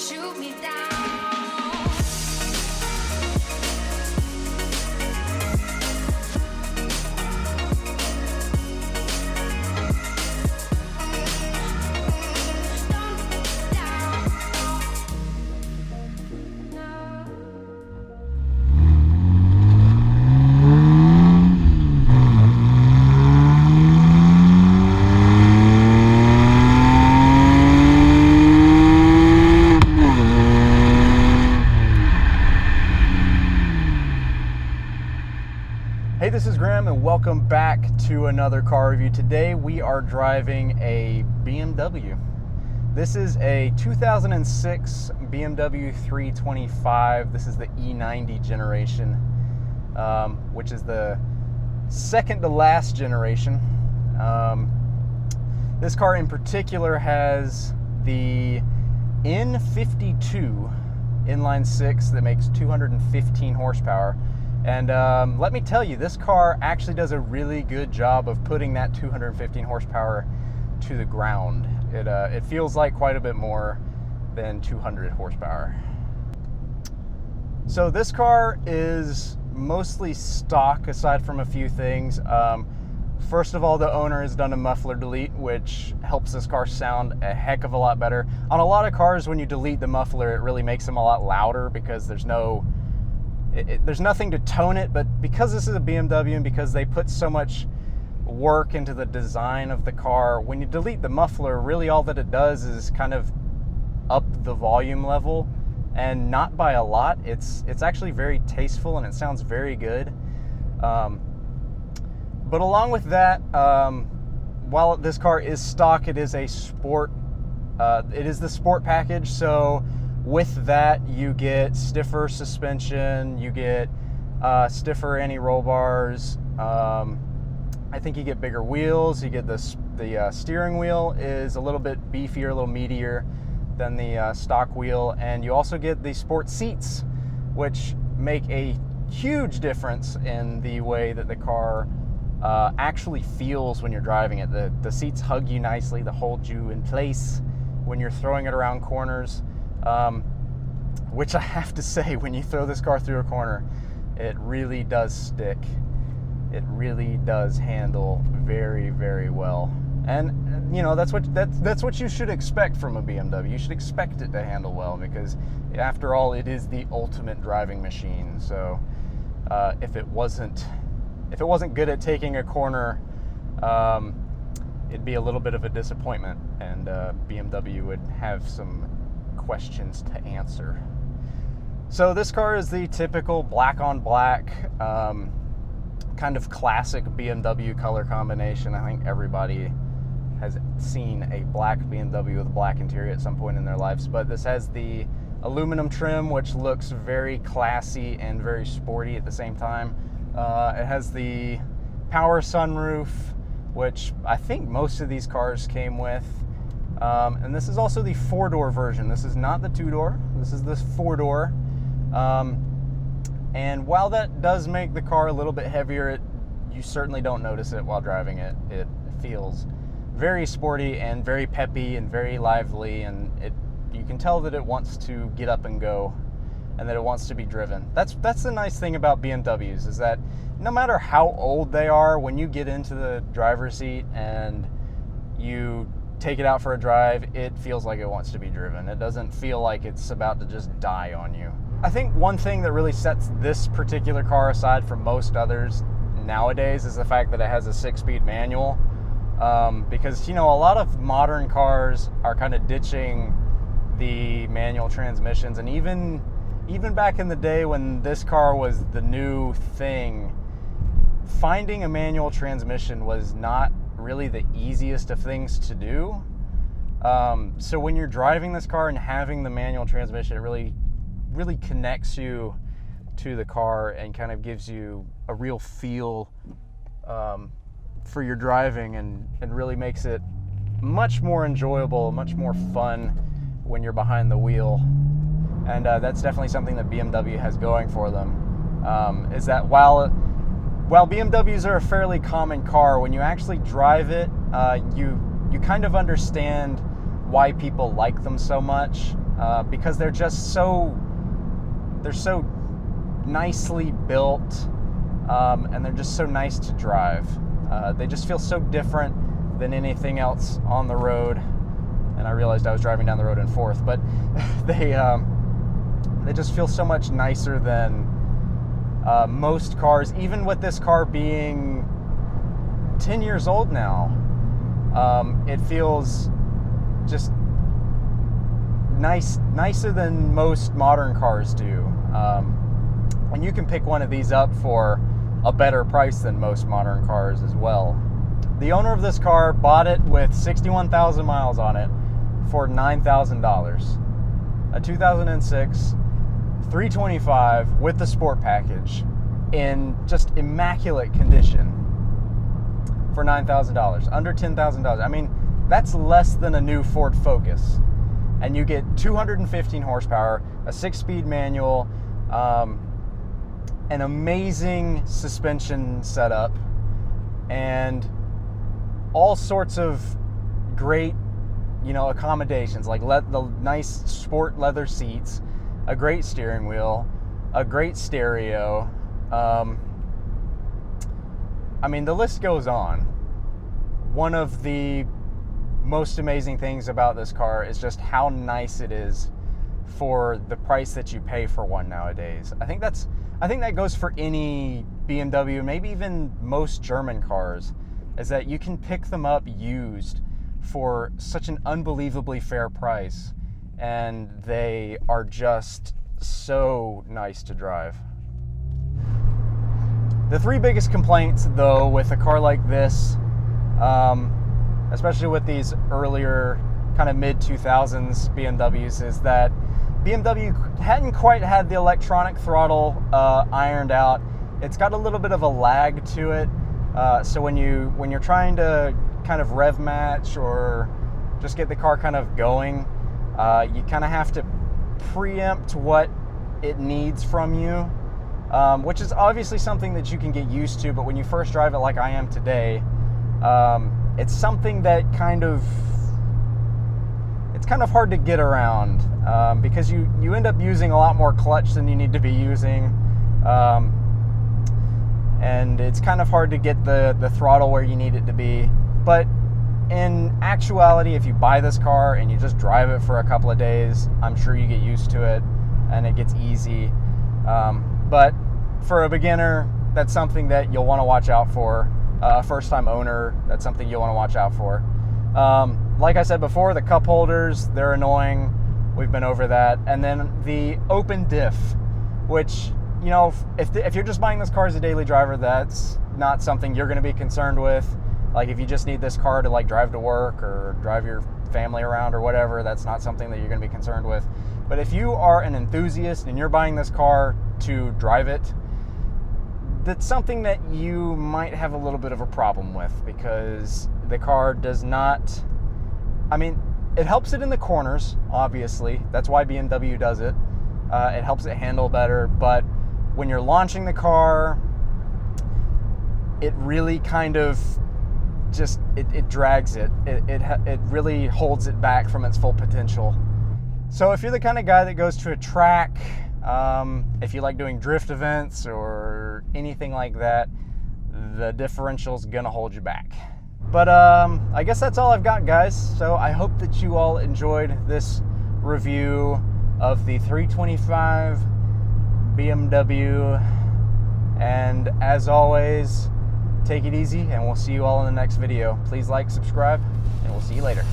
shoot me down. Hey, this is Graham and welcome back to another car review. Today we are driving a BMW. This is a 2006 BMW 325. This is the E90 generation, which is the second to last generation. This car in particular has the N52 inline six that makes 215 horsepower. And let me tell you, this car actually does a really good job of putting that 215 horsepower to the ground. It feels like quite a bit more than 200 horsepower. So this car is mostly stock aside from a few things. First of all, the owner has done a muffler delete, which helps this car sound a heck of a lot better. On a lot of cars, when you delete the muffler, it really makes them a lot louder because there's nothing to tone it, but because this is a BMW and because they put so much work into the design of the car, when you delete the muffler, really all that it does is kind of up the volume level, and not by a lot. It's actually very tasteful and it sounds very good. But along with that, while this car is stock, it is a sport. It is the sport package, so with that, you get stiffer suspension, you get stiffer anti-roll bars. I think you get bigger wheels. You get the steering wheel is a little bit beefier, a little meatier than the stock wheel, and you also get the sport seats, which make a huge difference in the way that the car actually feels when you're driving it. The seats hug you nicely, they hold you in place when you're throwing it around corners. Which I have to say, when you throw this car through a corner, it really does stick. It really does handle very, very well. And you know, that's what you should expect from a BMW. You should expect it to handle well because, after all, it is the ultimate driving machine. So if it wasn't good at taking a corner, it'd be a little bit of a disappointment, and BMW would have some questions to answer. So this car is the typical black on black, kind of classic BMW color combination. I think everybody has seen a black BMW with a black interior at some point in their lives, but this has the aluminum trim, which looks very classy and very sporty at the same time. It has the power sunroof, which I think most of these cars came with. And this is also the four-door version. This is not the two-door. This is the four-door. And while that does make the car a little bit heavier, you certainly don't notice it while driving it. It feels very sporty and very peppy and very lively, and you can tell that it wants to get up and go and that it wants to be driven. That's the nice thing about BMWs, is that no matter how old they are, when you get into the driver's seat and you take it out for a drive, it feels like it wants to be driven. It doesn't feel like it's about to just die on you. I think one thing that really sets this particular car aside from most others nowadays is the fact that it has a 6-speed manual. Because, you know, a lot of modern cars are kind of ditching the manual transmissions, and even back in the day when this car was the new thing, finding a manual transmission was not really the easiest of things to do. So when you're driving this car and having the manual transmission, it really connects you to the car and kind of gives you a real feel for your driving, and really makes it much more enjoyable, much more fun when you're behind the wheel. And that's definitely something that BMW has going for them, is that while BMWs are a fairly common car, when you actually drive it, you kind of understand why people like them so much. because they're so nicely built, and they're just so nice to drive. They just feel so different than anything else on the road. And I realized I was driving down the road in fourth, but they just feel so much nicer than most cars, even with this car being 10 years old now. It feels just nicer than most modern cars do. And you can pick one of these up for a better price than most modern cars as well. The owner of this car bought it with 61,000 miles on it for $9,000. A 2006 325 with the sport package in just immaculate condition for $9,000, under $10,000. I mean, that's less than a new Ford Focus. And you get 215 horsepower, a 6-speed manual, an amazing suspension setup, and all sorts of great, accommodations, like the nice sport leather seats, a great steering wheel, a great stereo. I mean, the list goes on. One of the most amazing things about this car is just how nice it is for the price that you pay for one nowadays. I think that goes for any BMW, maybe even most German cars, is that you can pick them up used for such an unbelievably fair price, and they are just so nice to drive. The three biggest complaints, though, with a car like this, especially with these earlier kind of mid-2000s BMWs, is that BMW hadn't quite had the electronic throttle ironed out. It's got a little bit of a lag to it. So when you're trying to kind of rev match or just get the car kind of going, you kind of have to preempt what it needs from you, which is obviously something that you can get used to. But when you first drive it like I am today, it's something that it's kind of hard to get around, because you end up using a lot more clutch than you need to be using, and it's kind of hard to get the throttle where you need it to be. But in actuality, if you buy this car and you just drive it for a couple of days, I'm sure you get used to it and it gets easy. But for a beginner, that's something that you'll want to watch out for. A first-time owner, that's something you'll want to watch out for. Like I said before, the cup holders, they're annoying. We've been over that. And then the open diff, which, if you're just buying this car as a daily driver, that's not something you're going to be concerned with. Like, if you just need this car to drive to work or drive your family around or whatever, that's not something that you're going to be concerned with. But if you are an enthusiast and you're buying this car to drive it, that's something that you might have a little bit of a problem with, because the car does not, it helps it in the corners, obviously. That's why BMW does it. It helps it handle better. But when you're launching the car, it really kind of just, it drags it. It really holds it back from its full potential. So if you're the kind of guy that goes to a track, if you like doing drift events or anything like that, the differential's gonna hold you back. But I guess that's all I've got, guys. So I hope that you all enjoyed this review of the 325 BMW. And as always, take it easy, and we'll see you all in the next video. Please like, subscribe, and we'll see you later.